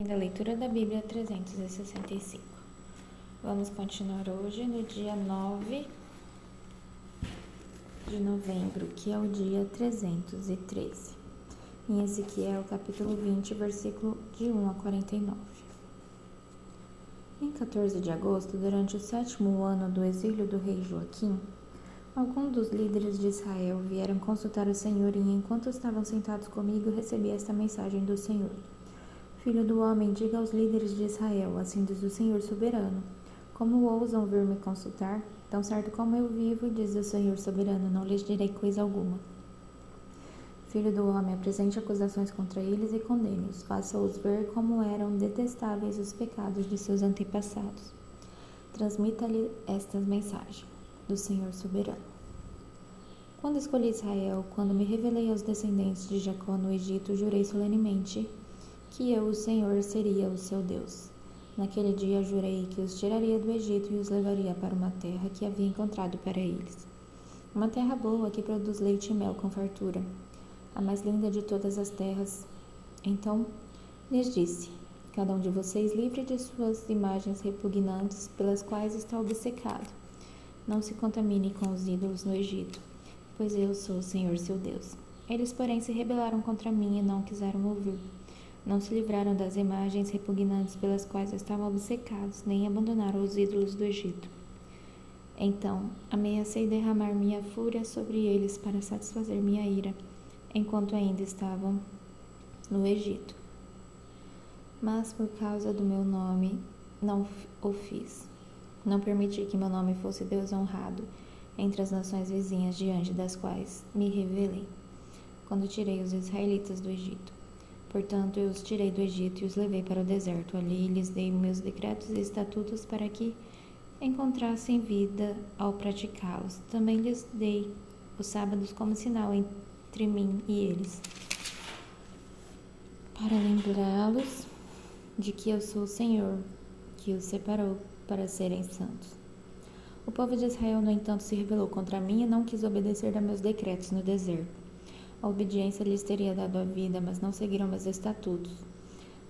Da leitura da Bíblia 365. Vamos continuar hoje no dia 9 de novembro, que é o dia 313, em Ezequiel capítulo 20, versículo de 1 a 49. Em 14 de agosto, durante o 7º ano do exílio do rei Joaquim, alguns dos líderes de Israel vieram consultar o Senhor, e enquanto estavam sentados comigo, recebi esta mensagem do Senhor. Filho do homem, diga aos líderes de Israel, assim diz o Senhor soberano: como ousam vir me consultar? Tão certo como eu vivo, diz o Senhor soberano, não lhes direi coisa alguma. Filho do homem, apresente acusações contra eles e condene-os. Faça-os ver como eram detestáveis os pecados de seus antepassados. Transmita-lhe esta mensagem do Senhor soberano. Quando escolhi Israel, quando me revelei aos descendentes de Jacó no Egito, jurei solenemente que eu, o Senhor, seria o seu Deus. Naquele dia jurei que os tiraria do Egito e os levaria para uma terra que havia encontrado para eles. Uma terra boa que produz leite e mel com fartura, a mais linda de todas as terras. Então lhes disse: cada um de vocês livre de suas imagens repugnantes pelas quais está obcecado. Não se contamine com os ídolos no Egito, pois eu sou o Senhor seu Deus. Eles, porém, se rebelaram contra mim e não quiseram ouvir. Não se livraram das imagens repugnantes pelas quais estavam obcecados, nem abandonaram os ídolos do Egito. Então ameacei derramar minha fúria sobre eles para satisfazer minha ira, enquanto ainda estavam no Egito. Mas por causa do meu nome não o fiz. Não permiti que meu nome fosse Deus honrado entre as nações vizinhas diante das quais me revelei, quando tirei os israelitas do Egito. Portanto, eu os tirei do Egito e os levei para o deserto. Ali lhes dei meus decretos e estatutos para que encontrassem vida ao praticá-los. Também lhes dei os sábados como sinal entre mim e eles, para lembrá-los de que eu sou o Senhor, que os separou para serem santos. O povo de Israel, no entanto, se rebelou contra mim e não quis obedecer a meus decretos no deserto. A obediência lhes teria dado a vida, mas não seguiram meus estatutos.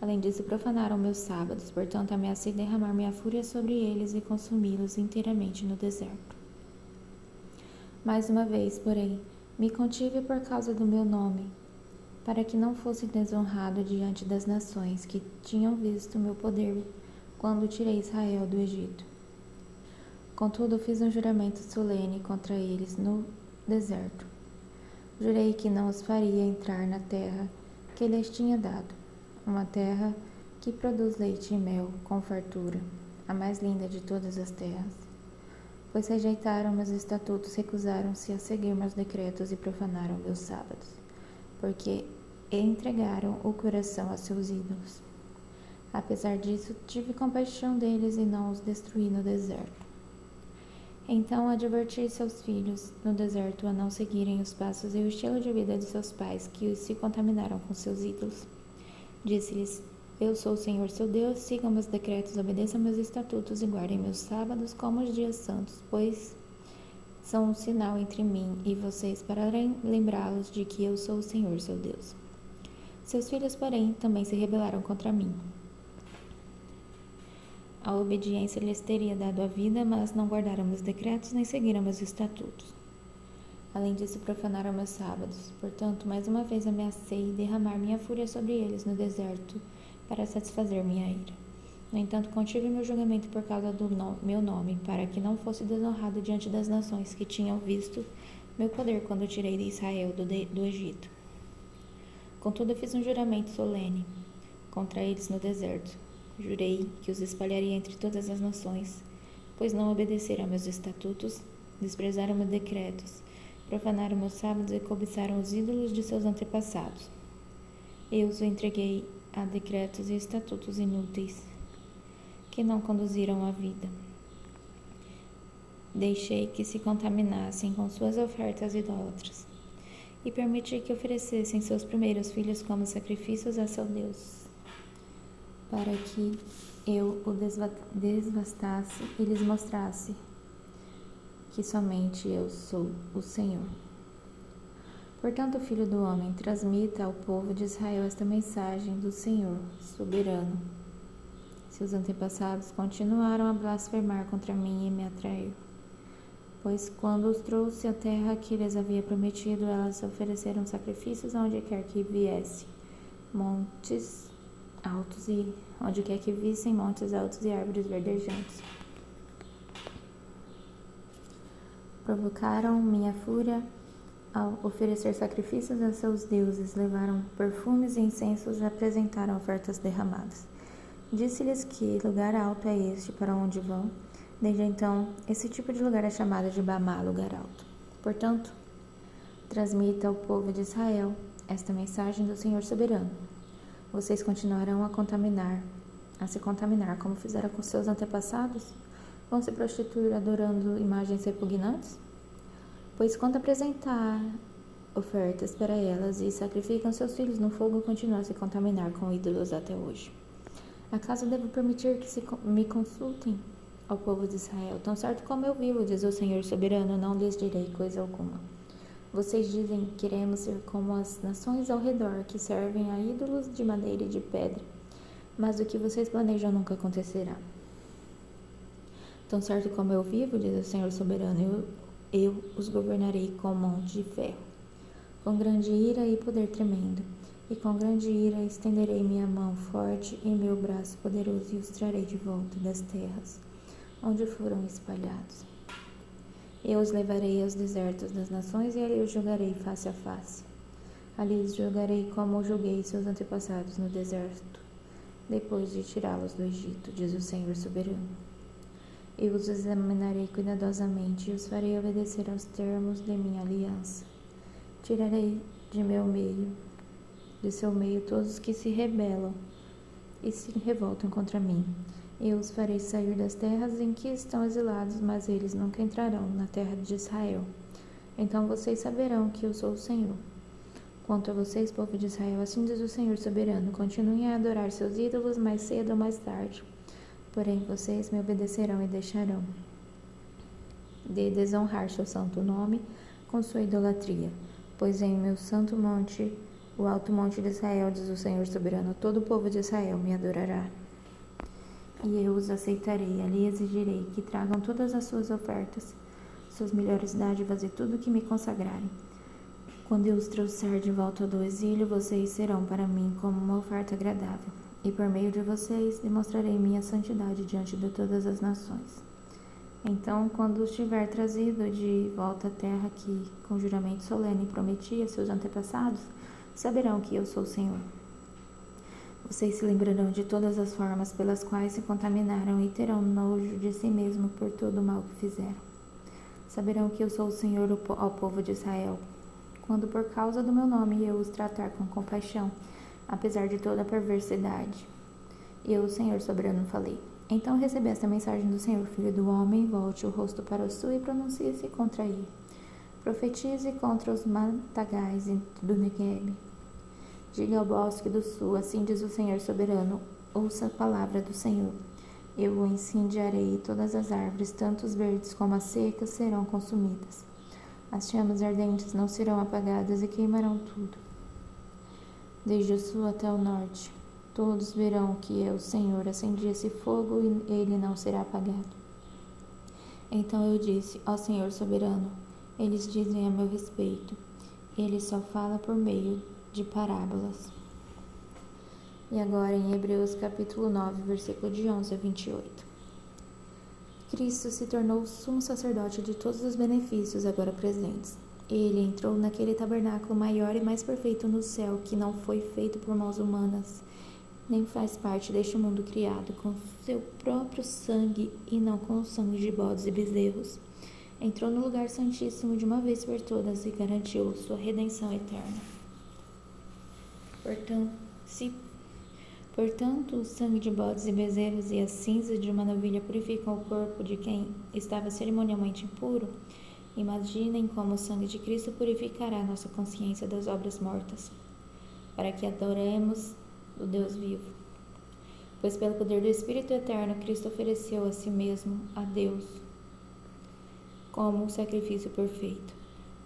Além disso, profanaram meus sábados. Portanto, ameacei derramar minha fúria sobre eles e consumi-los inteiramente no deserto. Mais uma vez, porém, me contive por causa do meu nome, para que não fosse desonrado diante das nações que tinham visto meu poder quando tirei Israel do Egito. Contudo, fiz um juramento solene contra eles no deserto. Jurei que não os faria entrar na terra que lhes tinha dado, uma terra que produz leite e mel com fartura, a mais linda de todas as terras. Pois rejeitaram meus estatutos, recusaram-se a seguir meus decretos e profanaram meus sábados, porque entregaram o coração a seus ídolos. Apesar disso, tive compaixão deles e não os destruí no deserto. Então adverti seus filhos no deserto a não seguirem os passos e o estilo de vida de seus pais, que se contaminaram com seus ídolos. Disse-lhes: eu sou o Senhor seu Deus, sigam meus decretos, obedeçam meus estatutos e guardem meus sábados como os dias santos, pois são um sinal entre mim e vocês para lembrá-los de que eu sou o Senhor seu Deus. Seus filhos, porém, também se rebelaram contra mim. A obediência lhes teria dado a vida, mas não guardaram meus decretos nem seguiram meus estatutos. Além disso, profanaram meus sábados. Portanto, mais uma vez ameacei derramar minha fúria sobre eles no deserto para satisfazer minha ira. No entanto, contive meu julgamento por causa do meu nome, para que não fosse desonrado diante das nações que tinham visto meu poder quando tirei de Israel do Egito. Contudo, fiz um juramento solene contra eles no deserto. Jurei que os espalharia entre todas as nações, pois não obedeceram a meus estatutos, desprezaram meus decretos, profanaram meus sábados e cobiçaram os ídolos de seus antepassados. Eu os entreguei a decretos e estatutos inúteis, que não conduziram à vida. Deixei que se contaminassem com suas ofertas idólatras, e permiti que oferecessem seus primeiros filhos como sacrifícios a seu Deus, para que eu o devastasse e lhes mostrasse que somente eu sou o Senhor. Portanto, filho do homem, transmita ao povo de Israel esta mensagem do Senhor soberano. Seus antepassados continuaram a blasfemar contra mim e me atrair. Pois quando os trouxe à terra que lhes havia prometido, elas ofereceram sacrifícios aonde quer que viesse, montes altos e onde quer que vissem montes altos e árvores verdejantes. Provocaram minha fúria ao oferecer sacrifícios a seus deuses, levaram perfumes e incensos e apresentaram ofertas derramadas. Disse-lhes que lugar alto é este para onde vão. Desde então, esse tipo de lugar é chamado de Bamá, lugar alto. Portanto, transmita ao povo de Israel esta mensagem do Senhor soberano. Vocês continuarão a se contaminar como fizeram com seus antepassados? Vão se prostituir adorando imagens repugnantes? Pois quando apresentar ofertas para elas e sacrificam seus filhos no fogo, continuam a se contaminar com ídolos até hoje. Acaso devo permitir que me consultem, ao povo de Israel? Tão certo como eu vivo, diz o Senhor soberano, não lhes direi coisa alguma. Vocês dizem, queremos ser como as nações ao redor, que servem a ídolos de madeira e de pedra. Mas o que vocês planejam nunca acontecerá. Tão certo como eu vivo, diz o Senhor soberano, eu os governarei com mão de ferro, com grande ira e poder tremendo. E com grande ira estenderei minha mão forte e meu braço poderoso e os trarei de volta das terras onde foram espalhados. Eu os levarei aos desertos das nações e ali os julgarei face a face. Ali os julgarei como julguei seus antepassados no deserto, depois de tirá-los do Egito, diz o Senhor soberano. Eu os examinarei cuidadosamente e os farei obedecer aos termos de minha aliança. Tirarei de seu meio todos os que se rebelam e se revoltam contra mim. Eu os farei sair das terras em que estão exilados, mas eles nunca entrarão na terra de Israel. Então vocês saberão que eu sou o Senhor. Quanto a vocês, povo de Israel, assim diz o Senhor soberano, continuem a adorar seus ídolos mais cedo ou mais tarde. Porém, vocês me obedecerão e deixarão de desonrar seu santo nome com sua idolatria. Pois em meu santo monte, o alto monte de Israel, diz o Senhor soberano, todo o povo de Israel me adorará. E eu os aceitarei, ali exigirei que tragam todas as suas ofertas, suas melhores dádivas e tudo que me consagrarem. Quando eu os trouxer de volta do exílio, vocês serão para mim como uma oferta agradável, e por meio de vocês demonstrarei minha santidade diante de todas as nações. Então, quando os tiver trazido de volta à terra que, com juramento solene, prometi a seus antepassados, saberão que eu sou o Senhor. Vocês se lembrarão de todas as formas pelas quais se contaminaram e terão nojo de si mesmo por todo o mal que fizeram. Saberão que eu sou o Senhor ao povo de Israel, quando por causa do meu nome eu os tratar com compaixão, apesar de toda a perversidade. Eu, o Senhor soberano, falei. Então recebi esta mensagem do Senhor, filho do homem, volte o rosto para o sul e pronuncie-se contra ele. Profetize contra os matagais do Negueb. Diga ao bosque do sul, assim diz o Senhor soberano, ouça a palavra do Senhor. Eu o incendiarei e todas as árvores, tanto as verdes como as secas, serão consumidas. As chamas ardentes não serão apagadas e queimarão tudo. Desde o sul até o norte, todos verão que eu, Senhor, acendi esse fogo e ele não será apagado. Então eu disse, ó Senhor soberano, eles dizem a meu respeito, ele só fala por meio de parábolas. E agora em Hebreus capítulo 9, versículo de 11 a 28. Cristo se tornou o sumo sacerdote de todos os benefícios agora presentes. Ele entrou naquele tabernáculo maior e mais perfeito no céu, que não foi feito por mãos humanas, nem faz parte deste mundo criado, com seu próprio sangue e não com o sangue de bodes e bezerros. Entrou no lugar santíssimo de uma vez por todas e garantiu sua redenção eterna. Portanto, o sangue de bodes e bezerros e as cinzas de uma novilha purificam o corpo de quem estava cerimonialmente impuro. Imaginem como o sangue de Cristo purificará nossa consciência das obras mortas, para que adoremos o Deus vivo. Pois pelo poder do Espírito Eterno, Cristo ofereceu a si mesmo a Deus como um sacrifício perfeito.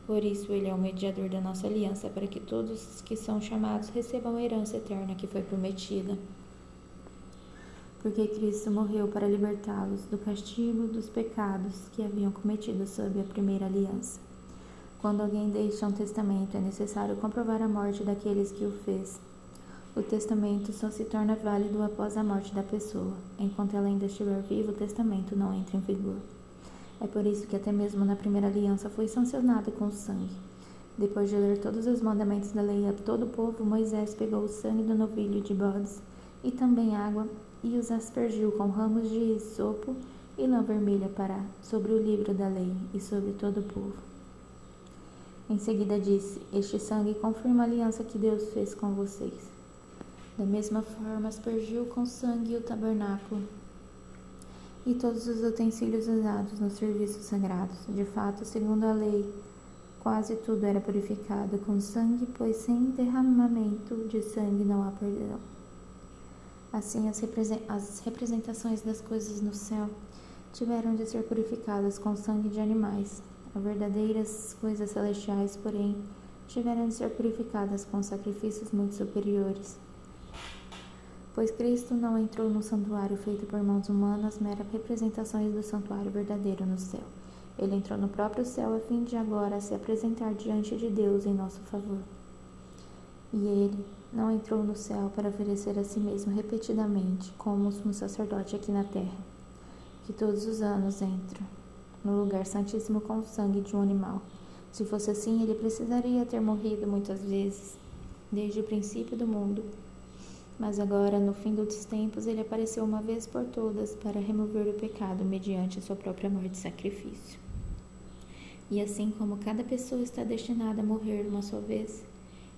Por isso, ele é o mediador da nossa aliança, para que todos que são chamados recebam a herança eterna que foi prometida. Porque Cristo morreu para libertá-los do castigo dos pecados que haviam cometido sob a primeira aliança. Quando alguém deixa um testamento, é necessário comprovar a morte daqueles que o fez. O testamento só se torna válido após a morte da pessoa. Enquanto ela ainda estiver viva, o testamento não entra em vigor. É por isso que até mesmo na primeira aliança foi sancionada com sangue. Depois de ler todos os mandamentos da lei a todo o povo, Moisés pegou o sangue do novilho de bodes e também água e os aspergiu com ramos de hisopo e lã vermelha sobre o livro da lei e sobre todo o povo. Em seguida disse: Este sangue confirma a aliança que Deus fez com vocês. Da mesma forma, aspergiu com sangue o tabernáculo e todos os utensílios usados nos serviços sagrados. De fato, segundo a lei, quase tudo era purificado com sangue, pois sem derramamento de sangue não há perdão. Assim, as representações das coisas no céu tiveram de ser purificadas com sangue de animais. As verdadeiras coisas celestiais, porém, tiveram de ser purificadas com sacrifícios muito superiores. Pois Cristo não entrou no santuário feito por mãos humanas, meras representações do santuário verdadeiro no céu. Ele entrou no próprio céu a fim de agora se apresentar diante de Deus em nosso favor. E ele não entrou no céu para oferecer a si mesmo repetidamente, como um sacerdote aqui na terra, que todos os anos entra no lugar santíssimo com o sangue de um animal. Se fosse assim, ele precisaria ter morrido muitas vezes, desde o princípio do mundo. Mas agora, no fim dos tempos, ele apareceu uma vez por todas para remover o pecado mediante a sua própria morte e sacrifício. E assim como cada pessoa está destinada a morrer uma só vez,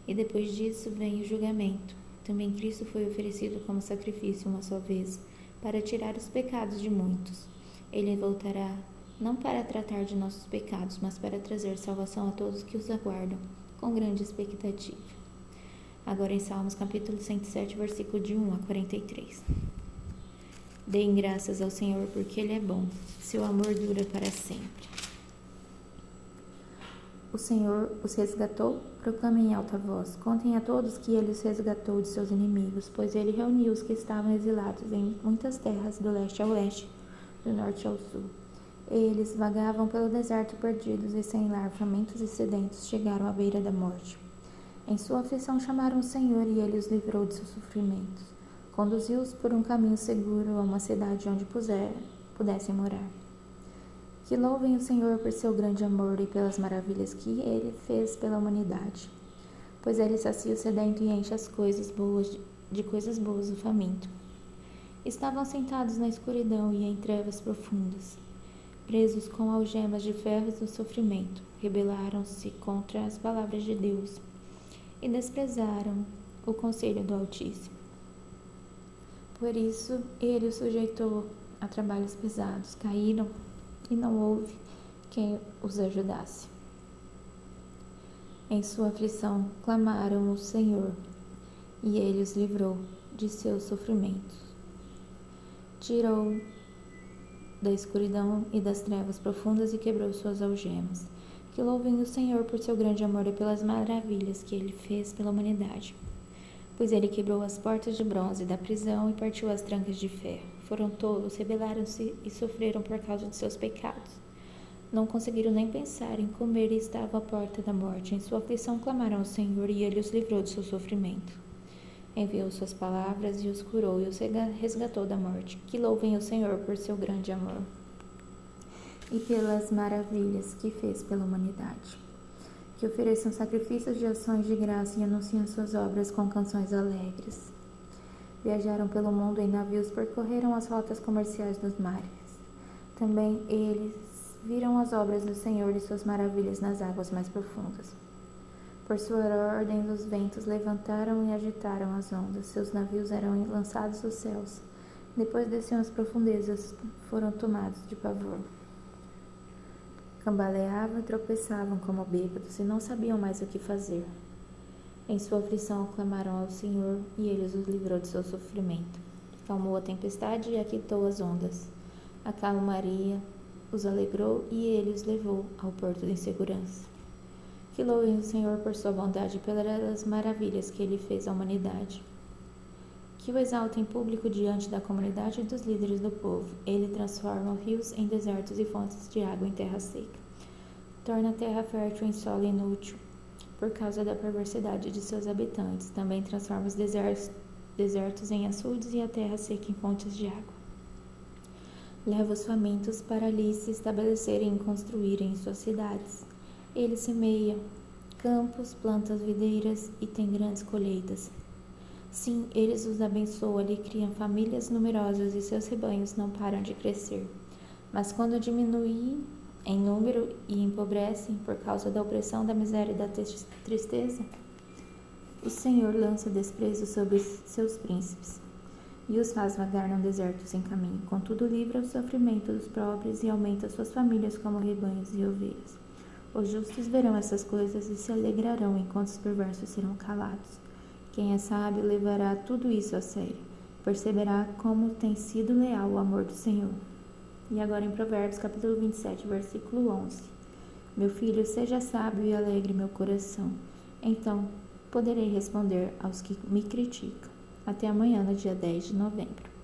e depois disso vem o julgamento, também Cristo foi oferecido como sacrifício uma só vez, para tirar os pecados de muitos. Ele voltará não para tratar de nossos pecados, mas para trazer salvação a todos que os aguardam, com grande expectativa. Agora em Salmos capítulo 107, versículo de 1 a 43. Deem graças ao Senhor, porque Ele é bom, seu amor dura para sempre. O Senhor os resgatou, proclamem em alta voz. Contem a todos que Ele os resgatou de seus inimigos, pois Ele reuniu os que estavam exilados em muitas terras, do leste ao oeste, do norte ao sul. Eles vagavam pelo deserto perdidos e sem lar, famintos e sedentos, chegaram à beira da morte. Em sua aflição chamaram o Senhor e Ele os livrou de seus sofrimentos. Conduziu-os por um caminho seguro a uma cidade onde pudessem morar. Que louvem o Senhor por seu grande amor e pelas maravilhas que Ele fez pela humanidade. Pois Ele sacia o sedento e enche as coisas boas de coisas boas o faminto. Estavam sentados na escuridão e em trevas profundas, presos com algemas de ferro do sofrimento. Rebelaram-se contra as palavras de Deus e desprezaram o conselho do Altíssimo. Por isso, Ele os sujeitou a trabalhos pesados. Caíram e não houve quem os ajudasse. Em sua aflição, clamaram o Senhor, e Ele os livrou de seus sofrimentos. Tirou da escuridão e das trevas profundas e quebrou suas algemas. Que louvem o Senhor por seu grande amor e pelas maravilhas que Ele fez pela humanidade. Pois Ele quebrou as portas de bronze da prisão e partiu as trancas de ferro. Foram tolos, rebelaram-se e sofreram por causa de seus pecados. Não conseguiram nem pensar em comer e estavam à porta da morte. Em sua aflição clamaram ao Senhor e Ele os livrou de seu sofrimento. Enviou suas palavras e os curou e os resgatou da morte. Que louvem o Senhor por seu grande amor e pelas maravilhas que fez pela humanidade. Que ofereçam sacrifícios de ações de graça e anunciem suas obras com canções alegres. Viajaram pelo mundo em navios, percorreram as rotas comerciais dos mares. Também eles viram as obras do Senhor e suas maravilhas nas águas mais profundas. Por sua ordem, os ventos levantaram e agitaram as ondas. Seus navios eram lançados dos céus. Depois desciam as profundezas, foram tomados de pavor. Cambaleavam e tropeçavam como bêbados e não sabiam mais o que fazer. Em sua aflição clamaram ao Senhor e Ele os livrou de seu sofrimento. Calmou a tempestade e aquietou as ondas. A calmaria os alegrou e Ele os levou ao porto em segurança. Que louvem o Senhor por sua bondade e pelas maravilhas que ele fez à humanidade. Que o exaltem em público diante da comunidade e dos líderes do povo. Ele transforma rios em desertos e fontes de água em terra seca. Torna a terra fértil em solo inútil, por causa da perversidade de seus habitantes. Também transforma os desertos em açudes e a terra seca em fontes de água. Leva os famintos para ali se estabelecerem e construírem suas cidades. Ele semeia campos, planta videiras e tem grandes colheitas. Sim, eles os abençoam, lhe criam famílias numerosas e seus rebanhos não param de crescer. Mas quando diminuem em número e empobrecem por causa da opressão, da miséria e da tristeza, o Senhor lança desprezo sobre seus príncipes e os faz vagar no deserto sem caminho. Contudo, livra o sofrimento dos pobres e aumenta suas famílias como rebanhos e ovelhas. Os justos verão essas coisas e se alegrarão, enquanto os perversos serão calados. Quem é sábio levará tudo isso a sério. Perceberá como tem sido leal o amor do Senhor. E agora em Provérbios, capítulo 27, versículo 11. Meu filho, seja sábio e alegre meu coração. Então poderei responder aos que me criticam. Até amanhã, no dia 10 de novembro.